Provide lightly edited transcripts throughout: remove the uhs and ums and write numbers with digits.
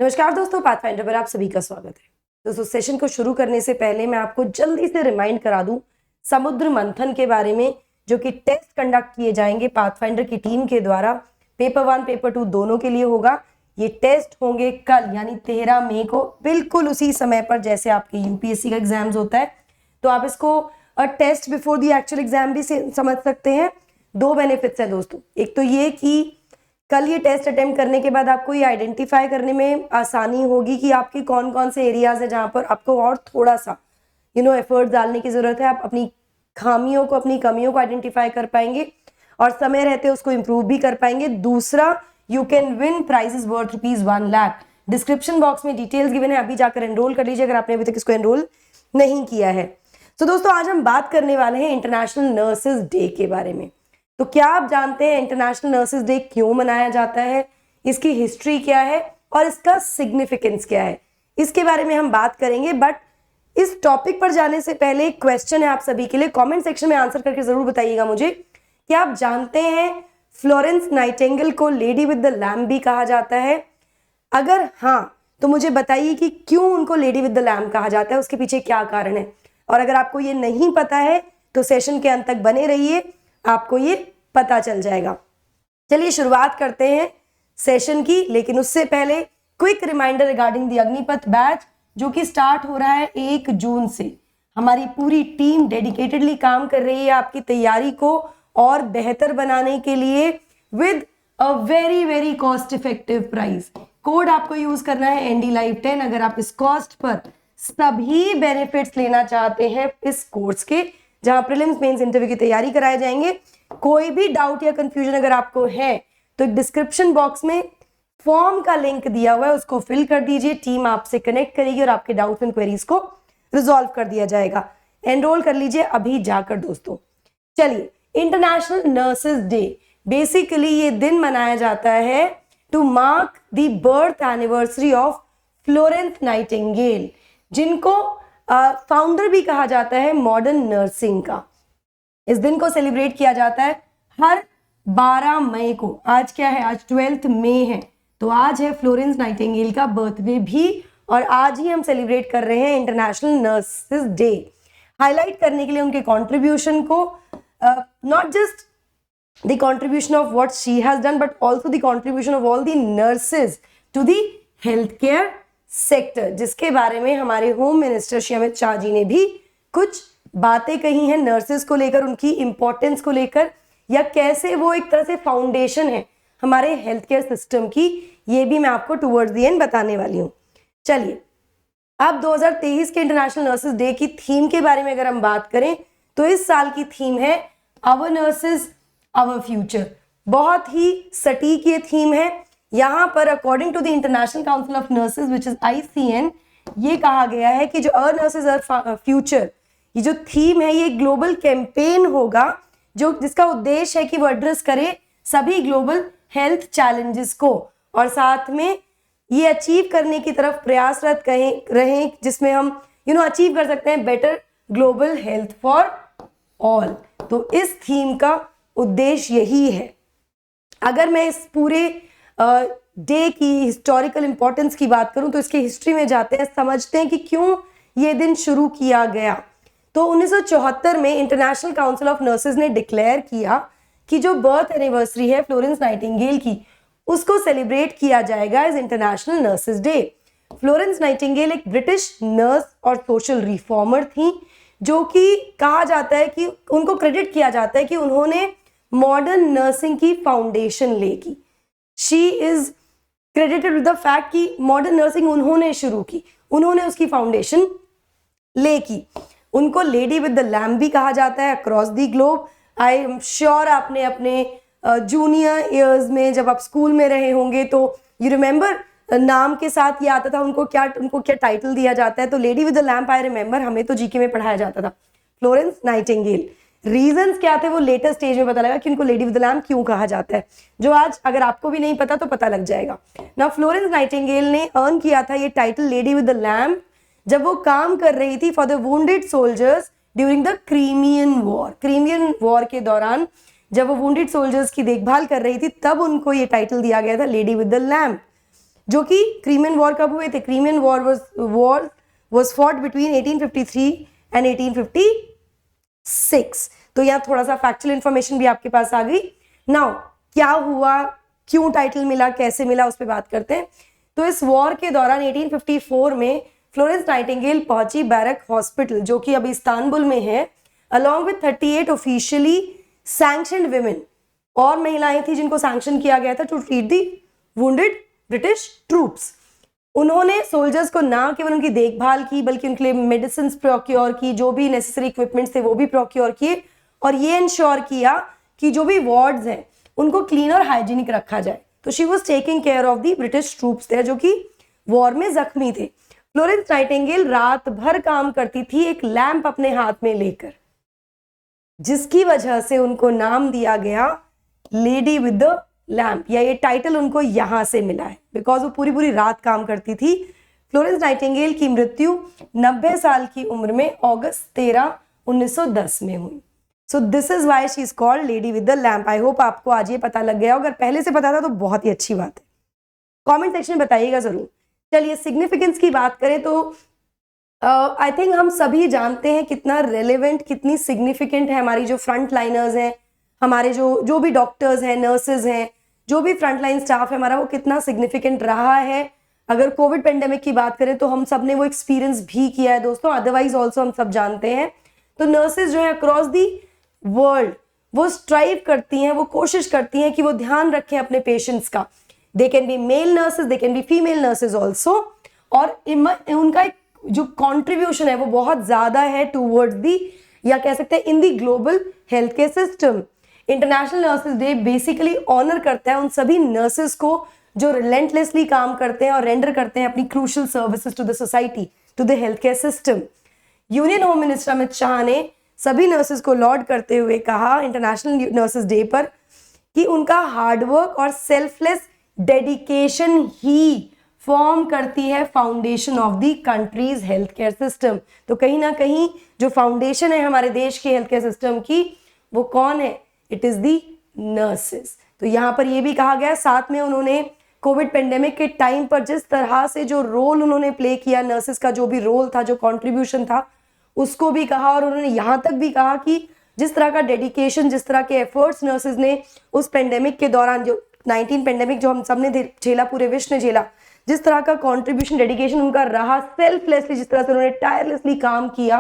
नमस्कार दोस्तों, पाथफाइंडर पर आप सभी का स्वागत है। दोस्तों, सेशन को शुरू करने से पहले मैं आपको जल्दी से रिमाइंड करा दूं समुद्र मंथन के बारे में, जो कि टेस्ट कंडक्ट किए जाएंगे पाथफाइंडर की टीम के द्वारा। पेपर 1 पेपर 2 दोनों के लिए होगा। ये टेस्ट होंगे कल यानी 13 मई को, बिल्कुल उसी समय पर जैसे आपके यूपीएससी का एग्जाम्स होता है। तो आप इसको test before the actual exam भी समझ सकते हैं। दो बेनिफिट्स है दोस्तों। एक तो ये कि कल ये टेस्ट अटेम्प्ट करने के बाद आपको ये आइडेंटिफाई करने में आसानी होगी कि आपके कौन कौन से एरियाज है जहां पर आपको और थोड़ा सा एफर्ट डालने की जरूरत है। आप अपनी खामियों को, अपनी कमियों को आइडेंटिफाई कर पाएंगे और समय रहते उसको इंप्रूव भी कर पाएंगे। दूसरा, you can win prices worth ₹1 lakh. Description box में डिटेल्स गिवन है, अभी जाकर एनरोल कर लीजिए अगर आपने अभी तक इसको एनरोल नहीं किया है। तो दोस्तों, आज हम बात करने वाले हैं इंटरनेशनल नर्सेज डे के बारे में। तो क्या आप जानते हैं इंटरनेशनल नर्सेज डे क्यों मनाया जाता है, इसकी हिस्ट्री क्या है और इसका सिग्निफिकेंस क्या है, इसके बारे में हम बात करेंगे। बट इस टॉपिक पर जाने से पहले एक क्वेश्चन है आप सभी के लिए, कमेंट सेक्शन में आंसर करके जरूर बताइएगा मुझे। क्या आप जानते हैं फ्लोरेंस नाइटिंगेल को लेडी विद द लैम्प भी कहा जाता है? अगर हाँ, तो मुझे बताइए कि क्यों उनको लेडी विद द लैम्प कहा जाता है, उसके पीछे क्या कारण है। और अगर आपको ये नहीं पता है तो सेशन के अंत तक बने रहिए, आपको ये पता चल जाएगा। चलिए शुरुआत करते हैं सेशन की, लेकिन उससे पहले quick reminder regarding the Agnipath batch, जो कि स्टार्ट हो रहा है 1 जून से। हमारी पूरी टीम डेडिकेटेडली काम कर रही है आपकी तैयारी को और बेहतर बनाने के लिए with a very very cost effective price. Code आपको यूज करना है NDLive10 अगर आप इस कॉस्ट पर सभी बेनिफिट्स लेना चाहते हैं इस कोर्स के, जहां प्रीलिम्स मेंस इंटरव्यू की तैयारी कराए जाएंगे। कोई भी डाउट या कंफ्यूजन अगर आपको है तो डिस्क्रिप्शन बॉक्स में फॉर्म का लिंक दिया हुआ है, उसको फिल कर दीजिए। टीम आपसे कनेक्ट करेगी और आपके डाउट्स एंड क्वेरीज को रिजॉल्व कर दिया जाएगा। एनरोल कर लीजिए अभी जाकर दोस्तों। चलिए, इंटरनेशनल नर्सेज डे, बेसिकली ये दिन मनाया जाता है to mark the birth anniversary of Florence Nightingale, जिनको फाउंडर भी कहा जाता है मॉडर्न नर्सिंग का। इस दिन को सेलिब्रेट किया जाता है हर 12 मई को। आज क्या है? आज 12 मई है, तो आज है फ्लोरेंस नाइटिंगेल का बर्थडे भी, और आज ही हम सेलिब्रेट कर रहे हैं इंटरनेशनल नर्सेज डे। हाईलाइट करने के लिए उनके कंट्रीब्यूशन को, not just the contribution of what she has done but also the contribution of all the nurses to the health care sector, जिसके बारे में हमारे होम मिनिस्टर श्री अमित शाह जी ने भी कुछ बातें कही हैं नर्सेज को लेकर, उनकी इंपॉर्टेंस को लेकर, या कैसे वो एक तरह से फाउंडेशन है हमारे हेल्थ केयर सिस्टम की। ये भी मैं आपको टुवर्ड्स द एंड बताने वाली हूँ। चलिए, अब 2023 के इंटरनेशनल नर्सेज डे की थीम के बारे में अगर हम बात करें तो इस साल की थीम है आवर नर्सेज आवर फ्यूचर। बहुत ही सटीक ये थीम है। यहाँ पर according to the International council of Nurses which is ICN, ये कहा गया है कि जो आवर नर्सेज आवर फ्यूचर, ये जो थीम है ये ग्लोबल कैंपेन होगा, जो जिसका उद्देश्य है कि वो एड्रेस करे सभी ग्लोबल हेल्थ चैलेंजेस को, और साथ में ये अचीव करने की तरफ प्रयासरत रहें, जिसमें हम अचीव कर सकते हैं better global health for all. तो इस थीम का उद्देश्य यही है। अगर मैं इस पूरे डे की हिस्टोरिकल इंपॉर्टेंस की बात करूं तो इसके हिस्ट्री में जाते हैं, समझते हैं कि क्यों ये दिन शुरू किया गया। तो 1974 में इंटरनेशनल काउंसिल ऑफ नर्सेज ने डिक्लेयर किया कि जो बर्थ एनिवर्सरी है फ्लोरेंस नाइटिंगेल की, उसको सेलिब्रेट किया जाएगा as international nurses day. Florence Nightingale एक ब्रिटिश नर्स और सोशल रिफॉर्मर थी, जो कि कहा जाता है कि उनको क्रेडिट किया जाता है कि उन्होंने मॉडर्न नर्सिंग की फाउंडेशन लेगी। She is credited with the fact कि मॉडर्न नर्सिंग उन्होंने शुरू की, उन्होंने उसकी फाउंडेशन ले की। उनको लेडी विद द लैम्प भी कहा जाता है across the globe. I am sure आपने अपने जूनियर ईयर्स में जब आप स्कूल में रहे होंगे तो यू रिमेंबर नाम के साथ ये आता था उनको क्या टाइटल दिया जाता है। तो lady with the lamp I remember, हमें तो जीके में पढ़ाया जाता था फ्लोरेंस नाइटिंगेल। रीजंस क्या थे वो लेटर स्टेज में पता लगा कि उनको लेडी विद द लैम्प क्यों कहा जाता है, जो आज अगर आपको भी नहीं पता तो पता लग जाएगा ना। फ्लोरेंस नाइटिंगेल ने अर्न किया था ये title lady with the lamp जब वो काम कर रही थी for the wounded soldiers during the Crimean war. Crimean war के दौरान जब वो वुंडेड सोल्जर्स की देखभाल कर रही थी, तब उनको ये टाइटल दिया गया था लेडी विद द लैम्प। जो कि क्रीमियन वॉर कब हुए थे? Crimean war was fought between 1853 and 1856। तो यहाँ थोड़ा सा फैक्चुअल इंफॉर्मेशन भी आपके पास आ गई। नाउ क्या हुआ, क्यों टाइटल मिला, कैसे मिला, उस पर बात करते हैं। तो इस वॉर के दौरान 1854 में फ्लोरेंस नाइटिंगेल पहुंची बैरक हॉस्पिटल, जो कि अभी इस्तांबुल में है, along with 38 officially sanctioned women, और महिलाएं थी जिनको सैंक्शन किया गया था to treat the wounded British troops. उन्होंने सोल्जर्स को ना केवल उनकी देखभाल की बल्कि उनके लिए मेडिसिन प्रोक्योर की, जो भी नेसेसरी इक्विपमेंट्स थे वो भी प्रोक्योर किए, और ये इंश्योर किया कि जो भी वार्ड्स हैं उनको क्लीन और हाइजीनिक रखा जाए। तो she was taking care of the British troops थे जो कि वॉर में जख्मी थे। फ्लोरेंस नाइटिंगेल रात भर काम करती थी एक लैंप अपने हाथ में लेकर, जिसकी वजह से उनको नाम दिया गया लेडी विद द लैंप, या ये टाइटल उनको यहां से मिला है बिकॉज वो पूरी पूरी रात काम करती थी। फ्लोरेंस नाइटिंगेल की मृत्यु 90 साल की उम्र में अगस्त 13, 1910 में हुई। सो this is why she is called lady with the lamp. I hope आपको आज ये पता लग गया, अगर पहले से पता था तो बहुत ही अच्छी बात है। कमेंट सेक्शन में बताइएगा जरूर। चलिए सिग्निफिकेंस की बात करें तो आई थिंक हम सभी जानते हैं कितना रेलेवेंट, कितनी सिग्निफिकेंट है हमारी जो फ्रंट लाइनर्स हैं, हमारे जो भी डॉक्टर्स हैं, नर्सेज हैं, जो भी फ्रंट लाइन स्टाफ है हमारा, वो कितना सिग्निफिकेंट रहा है। अगर कोविड पेंडेमिक की बात करें तो हम सब ने वो एक्सपीरियंस भी किया है दोस्तों, अदरवाइज ऑल्सो हम सब जानते हैं। तो नर्सेज जो है अक्रॉस दी वर्ल्ड वो स्ट्राइव करती हैं, वो कोशिश करती हैं कि वो ध्यान रखें अपने पेशेंट्स का। They can be male nurses, they can be female nurses also, और उनका एक जो कॉन्ट्रीब्यूशन है वो बहुत ज्यादा है टूवर्ड्स दी, या कह सकते हैं in the global health care system. International nurses Day basically honour करता है उन सभी नर्सेज को जो रिलेंटलेसली काम करते हैं और रेंडर करते हैं अपनी crucial services to the society, to the health care system. Union home minister Amit Shah ने सभी नर्सेज को लॉर्ड करते हुए कहा इंटरनेशनल नर्सेज डे पर कि उनका हार्डवर्क और सेल्फलेस डेडिकेशन ही फॉर्म करती है foundation of the countries health care system. तो कहीं ना कहीं जो फाउंडेशन है हमारे देश के हेल्थ केयर सिस्टम की, वो कौन है? It is the nurses. तो यहाँ पर ये भी कहा गया, साथ में उन्होंने कोविड पेंडेमिक के टाइम पर जिस तरह से जो रोल उन्होंने प्ले किया, नर्सेज का जो भी रोल था, जो कंट्रीब्यूशन था, उसको भी कहा। और उन्होंने यहाँ तक भी कहा कि जिस तरह का डेडिकेशन, जिस तरह के एफर्ट्स नर्सेज ने उस पेंडेमिक के दौरान, जो 19 पेंडेमिक जो हम सब ने झेला, पूरे विश्व ने झेला, जिस तरह का कंट्रीब्यूशन, डेडिकेशन उनका रहा, सेल्फलेसली जिस तरह से उन्होंने टायरलेसली काम किया,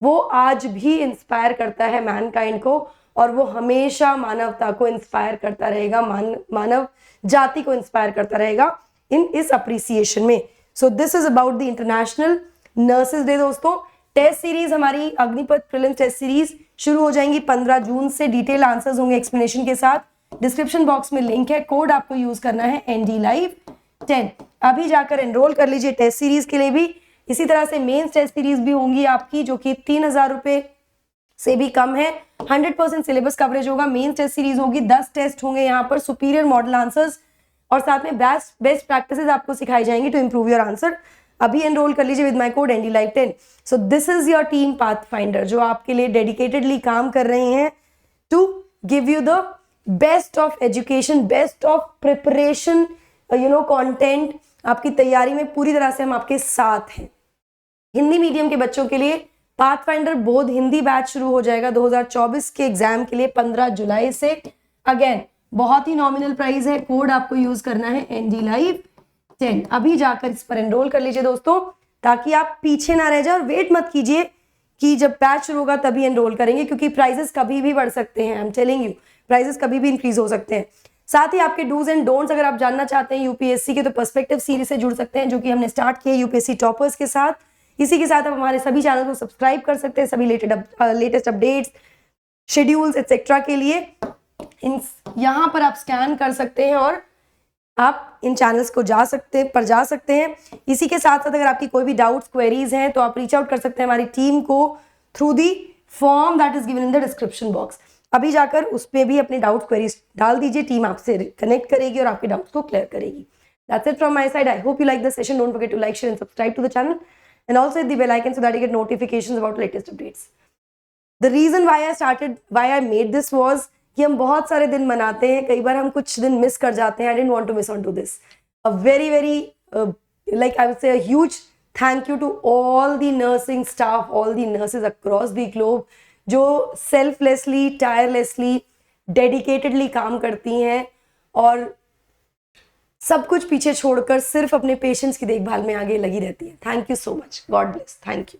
वो आज भी इंस्पायर करता है मैनकाइंड को, और वो हमेशा मानवता को इंस्पायर करता रहेगा, मानव जाति को इंस्पायर करता रहेगा इन इस अप्रिसिएशन में। सो this is about the international nurses day दोस्तों। टेस्ट सीरीज हमारी अग्निपथ प्रीलिम्स टेस्ट सीरीज शुरू हो जाएंगी 15 जून से। डिटेल आंसर्स होंगे एक्सप्लेनेशन के साथ। डिस्क्रिप्शन बॉक्स में लिंक है, कोड आपको यूज करना है NDLive10। अभी जाकर एनरोल कर लीजिए टेस्ट सीरीज के लिए भी। इसी तरह से मेंस टेस्ट सीरीज भी होंगी आपकी, जो कि 3000 रुपए से भी कम है। 100% सिलेबस कवरेज होगा। मेंस टेस्ट सीरीज होगी, 10 टेस्ट होंगे यहाँ पर, सुपीरियर मॉडल आंसर्स, और साथ में बेस्ट प्रैक्टिसेस आपको सिखाई जाएंगी टू इंप्रूव योर आंसर। अभी एनरोल कर लीजिए with my code NDLive10। So this is your team Pathfinder, जो आपके लिए डेडिकेटेडली काम कर रहे हैं to give you the best of education, best of preparation, content. आपकी तैयारी में पूरी तरह से हम आपके साथ हैं। हिंदी मीडियम के बच्चों के लिए पाथफाइंडर बोध हिंदी बैच शुरू हो जाएगा 2024 के एग्जाम के लिए 15 जुलाई से। अगेन बहुत ही नॉमिनल प्राइस है, कोड आपको यूज करना है NDLive10। अभी जाकर इस पर एनरोल कर लीजिए दोस्तों, ताकि आप पीछे ना रह जाए, और वेट मत कीजिए कि जब बैच शुरू होगा तभी एनरोल करेंगे, क्योंकि प्राइजेस कभी भी बढ़ सकते हैं। I am telling you, prices कभी भी इंक्रीज हो सकते हैं। साथ ही आपके डूज एंड डोंट्स अगर आप जानना चाहते हैं यूपीएससी के, तो पर्सपेक्टिव सीरीज से जुड़ सकते हैं, जो कि हमने स्टार्ट किया यूपीएससी टॉपर्स के साथ। इसी के साथ आप हमारे सभी चैनल को सब्सक्राइब कर सकते हैं सभी लेटेस्ट अपडेट्स, शेड्यूल्स एक्सेट्रा के लिए। यहाँ पर आप स्कैन कर सकते हैं और आप इन चैनल्स को जा सकते हैं। इसी के साथ साथ अगर आपकी कोई भी डाउट्स, क्वेरीज हैं, तो आप रीच आउट कर सकते हैं हमारी टीम को through the form that is given in the description box. अभी जाकर उस पर भी अपने डाउट क्वेरीज डाल दीजिए, टीम आपसे कनेक्ट करेगी और आपके डाउट्स को क्लियर करेगी। That's it from my side. I hope you like the session. Don't forget to like, share and subscribe to the channel, and also hit the bell icon so that you get notifications about latest updates. The reason why I made this was कि हम बहुत सारे दिन मनाते हैं, कई बार हम कुछ दिन मिस कर जाते हैं। I didn't want to miss on to this. a very like I would say a huge thank you to all the nursing staff, all the nurses across the globe जो selflessly, tirelessly, dedicatedly काम करती हैं और सब कुछ पीछे छोड़कर सिर्फ अपने पेशेंट्स की देखभाल में आगे लगी रहती है. Thank you so much. God bless. Thank you.